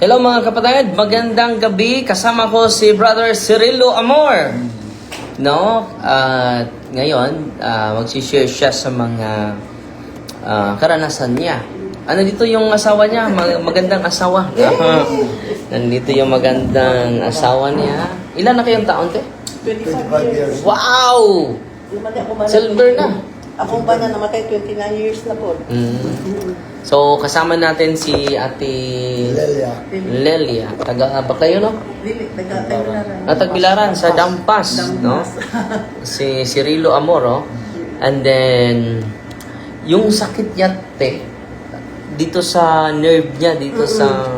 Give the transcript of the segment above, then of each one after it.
Hello mga kapatid, magandang gabi. Kasama ko si Brother Cirilo Amor. No? At ngayon, magsishare siya sa mga karanasan niya. Ano dito yung asawa niya? Magandang asawa. Nandito yung magandang asawa niya. Ilan na kayong taon, te? 25 years. Wow! Silver na. Akong ba na namatay 29 years na po. So, kasama natin si Ate Lelia. Taga ba kayo, no? Dili, taga-Tagbilaran. Tagbilaran sa Dampas, no? Si Cirilo Amor, oh. And then, yung sakit niya, te, dito sa nerve niya, dito sa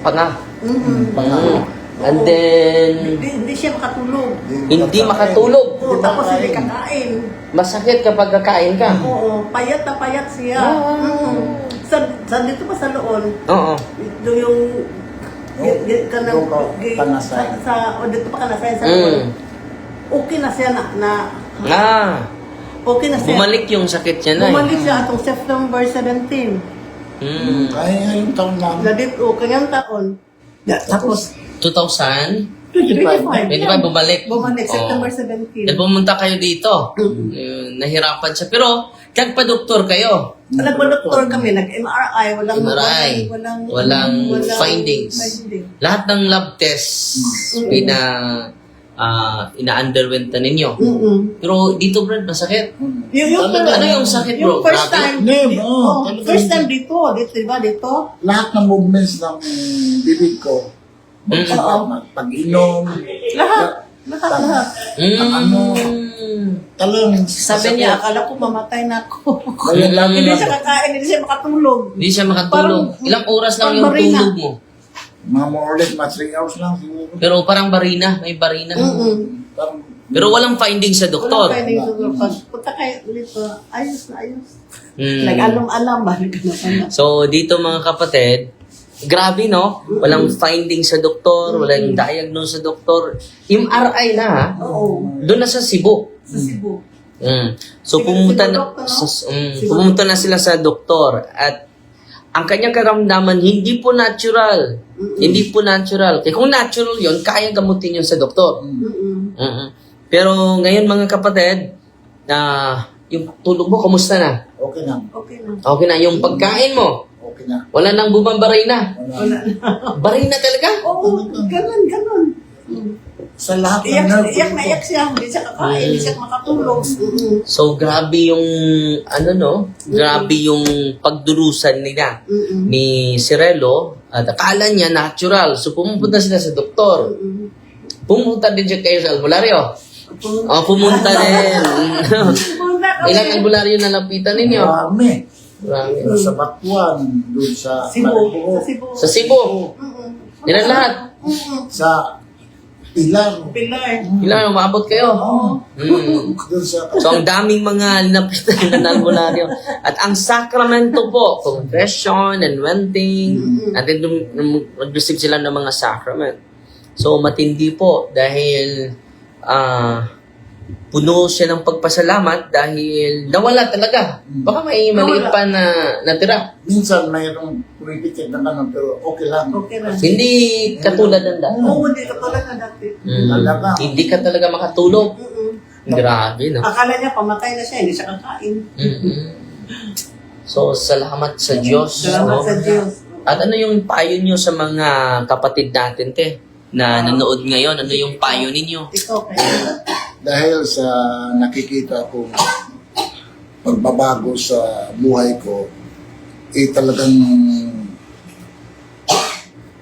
panga. And then, Hindi siya makatulog. hindi makatulog. Oo, tapos hindi kakain. Masakit kapag kakain ka. Oo, payat na payat siya. Sa dito pa sa loon, Oo. ito yung kanang Panasay. dito pa kanasay sa loon. Okay na siya okay na siya. Bumalik yung sakit niya na. Bumalik siya atong September 17. Ay, ngayong taon lang. Na dito, kanyang taon. Tapos 2025 25. bumalik. Bumalik, Oo. September 17. Dahil pumunta kayo dito. Nahirapan siya. Pero, nagpa-doktor kayo. Nagpa-doktor kami, nag-MRI, MRI. Walang findings. Lahat ng lab tests, ina-underwent na ninyo. Pero dito, Brad, masakit. Ano yung sakit, bro? Yung first Grabe. time, Talagang- first time dito, diba dito? Lahat ng movements ng bibig ko, pag-inom, Lahat. talagang Sabi niya, akala ko mamatay na ako. Kaya lang Hindi lang, siya kakain, hindi siya makatulog. Hindi siya makatulog. Parang- Ilang oras lang parang yung barina. tulog mo. mga more or less, mga 3 hours lang siguro. Pero parang barina. May barina. Parang, Pero walang findings sa doktor. Wala pwedeng tulog. Pag punta kayo dito, ayos na ayos. Mm. Nag-alam-alam, balik na pala. So, dito mga kapatid, grabe, no? Walang findings sa doktor, walang diagnose sa doktor. MRI na, ha? Oo, Doon na sa Cebu. sa Cebu. So, pumunta na sila sa doktor at ang kanyang karamdaman, hindi po natural. Hindi po natural. Kaya kung natural yon, kaya gamutin yun sa doktor. Pero ngayon mga kapatid, yung tulog mo, kumusta na? okay na. Okay na. Okay na. Yung pagkain mo, Okay na. wala nang bumabarina. Wala. Barina talaga? Oo, ganun. Sa lahat ng Iyak nerve na ko, iyak siya. Hindi siya kakain, hindi siya makatulog. So, grabe yung, grabe yung pagdurusan nila ni Cirilo. At akala niya natural. So, pumunta sila sa doktor. Pumunta din siya kayo sa albularyo. Pumunta din. Ilang albularyo na lapitan ninyo? marami. Marami. Sa Batuan, doon sa Cebu. Maribo, Sa Cebu. Sa Cebu. Ilan lahat? sa Pilar, Pilar. Ilan, umabot kayo? doon sa So, ang daming mga linapitan na albularyo. At ang sakramento po, confession, anointing, at then mag-receive sila ng mga sacrament. So, matindi po dahil puno siya ng pagpasalamat dahil nawala talaga. Baka may maliit pa na natira. minsan mayroong pumipikit na ganun, pero okay lang. Okay na. Hindi katulad ng dati. Oo, hindi ka pala na dati. Talaga. Hindi ka talaga makatulog. Grabe, no? Akala niya pamatay na siya, hindi siya kakain. So, salamat sa Diyos. Salamat no? sa Diyos. At ano yung payo nyo sa mga kapatid natin, te? Na nanood ngayon, ano yung payo ninyo? Ikaw kaya. Dahil sa nakikita ko pagbabago sa buhay ko, talagang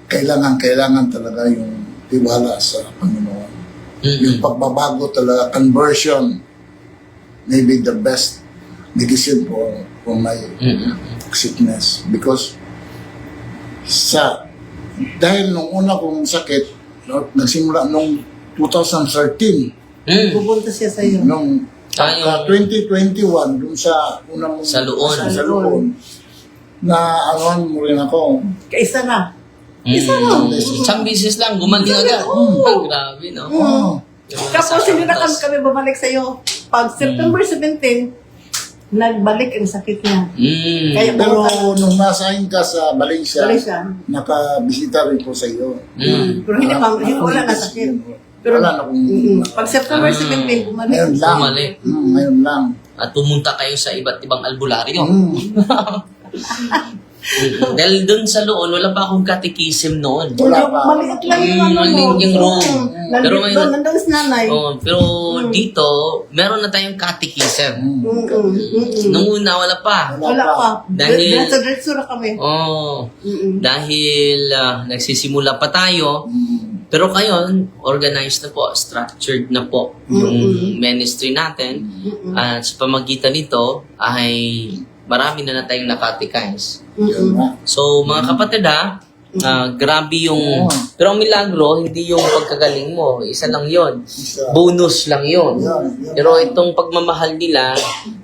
kailangan talaga yung tiwala sa Panginoon. Yung pagbabago talaga, conversion, maybe the best medicine for my sickness. Because dahil nung una kong sakit, nagsimula nung 2013, Pupunta siya sa iyo. nung Tayo. 2021, dun sa unang Sa Luon. Sa Luon, na anuan mo rin ako. Kaisa na. Isang bisis lang, gumaling agad. Grabe, no? Oh, Tapos hindi na kami bumalik sa iyo. Pag September 17, nagbalik ang sakit niya. Kaya Pero nung nasahin ka sa Valencia, Valencia. nakabisita rin po sa iyo. Pero hindi pa, wala na sakit. Pero, Wala na kung... pag September 17, bumalik. Ngayon lang. Bumalik. Ngayon lang. At pumunta kayo sa iba't ibang albularyo. Dahil dun sa loon, wala pa akong katikisim noon. Wala pa. Maliit lang yung ano maliit mo. yung room. Pero ngayon- Nandun si nanay. Oh, pero dito, meron na tayong katikisim. Nung una, wala pa. Wala pa. Dahil- Diretso na kami. Oh, dahil nagsisimula pa tayo, pero ngayon, organized na po, structured na po yung ministry natin. At sa pamagitan nito, ay marami na tayong nakatikize. Yun na. So, mga kapatid grabe yung... Pero ang milagro, hindi yung pagkagaling mo. Isa lang yon. Bonus lang yon. Pero itong pagmamahal nila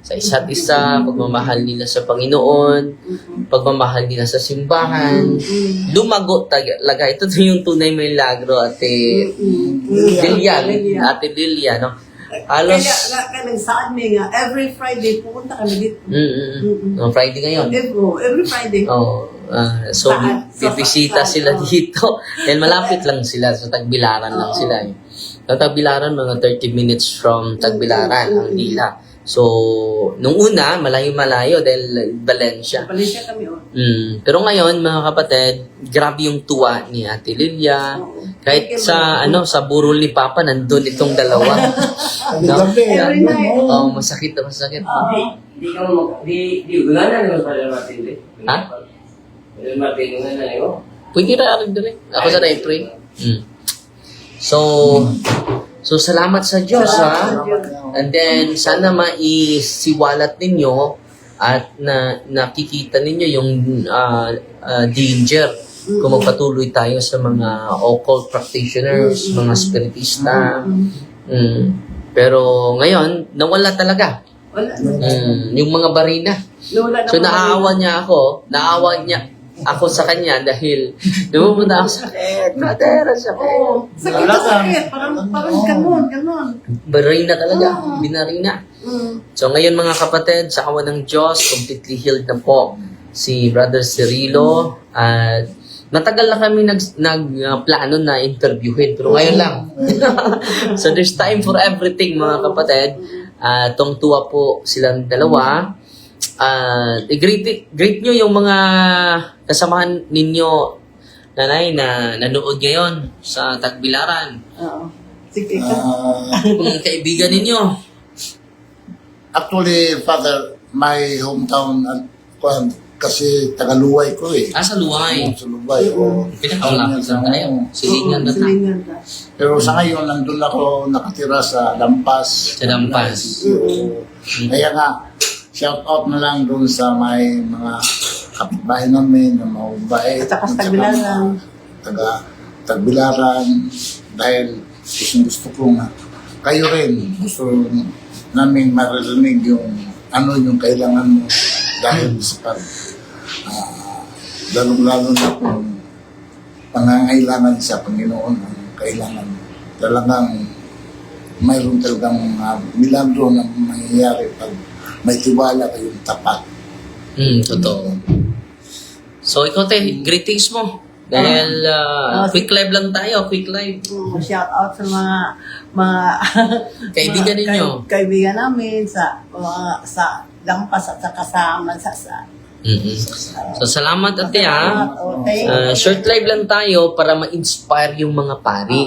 sa isa't isa, pagmamahal nila sa Panginoon, pagmamahal nila sa simbahan, lumago talaga. Ito yung tunay milagro, Ate Lilian. Ate Lilian, no? Halos... Kaya nagsaan mi nga, every Friday pupunta kami dito. Friday ngayon. Every Friday. Oh, so bibisita sila dito. Dahil malapit lang sila sa Tagbilaran lang sila. Sa Tagbilaran, mga 30 minutes from Tagbilaran ang nila. So, nung una, malayo-malayo dahil Valencia. Valencia kami, Pero ngayon, mga kapatid, grabe yung tuwa ni Ate Lilia. Kahit sa sa burol ni Papa, nandun itong dalawa. Gabi. Every night. Oh, masakit. Di ka mo di gana naman pala Martin. Ha? Martin nga na yo. Pwede na rin din. Ako sa na-pray. So salamat sa Diyos, ha? And then, sana maisiwalat ninyo at nakikita ninyo yung danger kung magpatuloy tayo sa mga occult practitioners, mga spiritista. Pero ngayon, nawala talaga. Wala. Yung mga barina. Wala So naawa niya ako sa kanya dahil numumunta ako sa brother, sa Sakit na sakit. Parang ganun. barina talaga, binarina. So ngayon mga kapatid, sa awa ng Diyos, completely healed na po si Brother Cirilo at matagal na kami nagplano na interviewin pero ngayon lang. So there's time for everything mga kapatid. Tungtuwa po silang dalawa. Greet nyo yung mga kasamahan ninyo, nanay, na nanood ngayon sa Tagbilaran. Oo. Sige. Kung kaibigan ninyo. Actually, Father, my hometown, kasi Tagaluway ko eh. Sa Luway. Sa Luway. Pinakamalapit lang tayo. Silingan na tayo. Silingan ka. Pero sa ngayon, nandun ako nakatira sa Lampas. Sa Lampas. Kaya nga, shout out na lang doon sa may mga kapitbahay namin na mababait. At saka sa Tagbilaran. Tagbilaran. Dahil gusto ko nga, kayo rin, gusto namin maririnig yung ano yung kailangan mo dahil sa lalong-lalo na kung pangangailangan sa Panginoon ang kailangan. Talagang mayroon talagang milagro na mangyayari pag may tiwala kayong tapat. Totoo. So, ikaw, greetings mo. Dahil quick live lang tayo, quick live. Shout out sa mga Kaibigan ninyo. Kaibigan namin sa Lampas at sa kasama sa So, salamat ate short live lang tayo para ma-inspire yung mga pari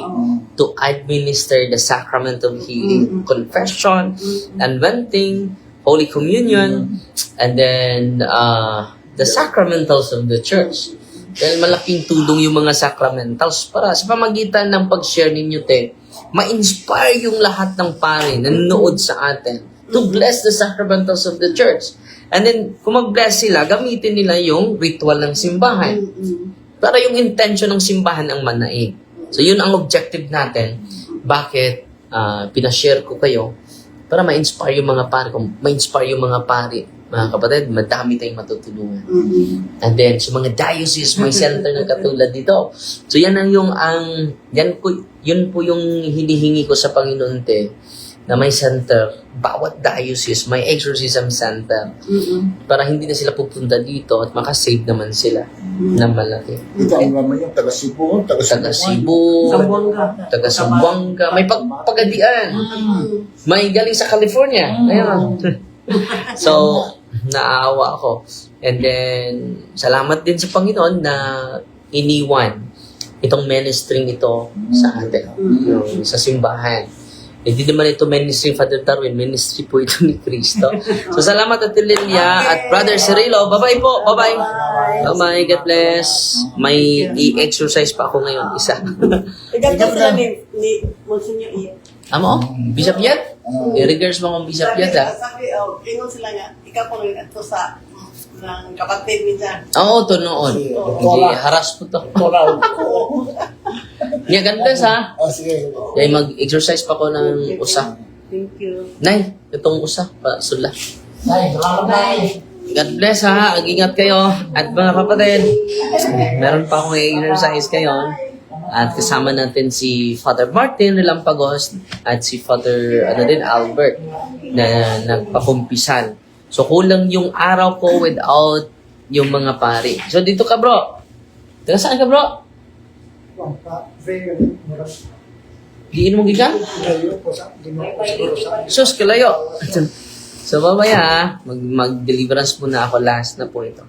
to administer the sacrament of healing, confession, unventing, Holy Communion, and then the sacramentals of the church. Dahil malaking tulong yung mga sacramentals para sa pamagitan ng pag-share ninyo, ma-inspire yung lahat ng pari na nanonood sa atin to bless the sacramentals of the church. And then, kung mag-bless sila, gamitin nila yung ritual ng simbahan. Para yung intention ng simbahan ang manaig. So, yun ang objective natin. Bakit pinashare ko kayo? Para ma-inspire yung mga pari. Kung ma-inspire yung mga pari, mga kapatid, madami tayong matutulungan. And then, sa mga diocese, may center na katulad dito. So, yan ang yun po yung hinihingi ko sa Panginoon, na may center. Bawat diocese may exorcism center. Para hindi na sila pupunta dito at makasave naman sila na malaki. Ito ang naman yung taga Cebu, Taga Cebu, Sambuanga. taga Sambuanga, may pagadian. May galing sa California. Ayun. So, naawa ako. And then, salamat din sa Panginoon na iniwan itong ministry ito sa atin, sa simbahan. Hindi naman ito ministry, Father Darwin, ministry po ito ni Cristo. So, salamat at Lilia at Brother Cirilo. Bye-bye po. Bye-bye. Bye-bye. God bless. May i-exercise pa ako ngayon, isa. Iganto sila ni Monsignor Ian. Amo? Bishop Yat? I-regards mo kong Bishop Yat, ha? Sabi, ingon sila nga, ikaw po rin ito sa ng kapatid minsan. Oo, to noon. Hindi, haras po to. Nga, God bless, ha? sige. Dahil mag-exercise pa ko ng usa. Thank you. Nay, itong usa, pa sula. Nay, salamat Nay. God bless, ha? Mag-ingat kayo. At mga kapatid, meron pa akong i-exercise kayo. At kasama natin si Father Martin Relampagos at si Father Albert na nagpakumpisan. So, kulang yung araw ko without yung mga pari. So, dito ka, bro. Taga saan ka, bro? Diin mo gikan? Sus, kalayo. So, mamaya, mag-deliverance muna ako. Last na po ito.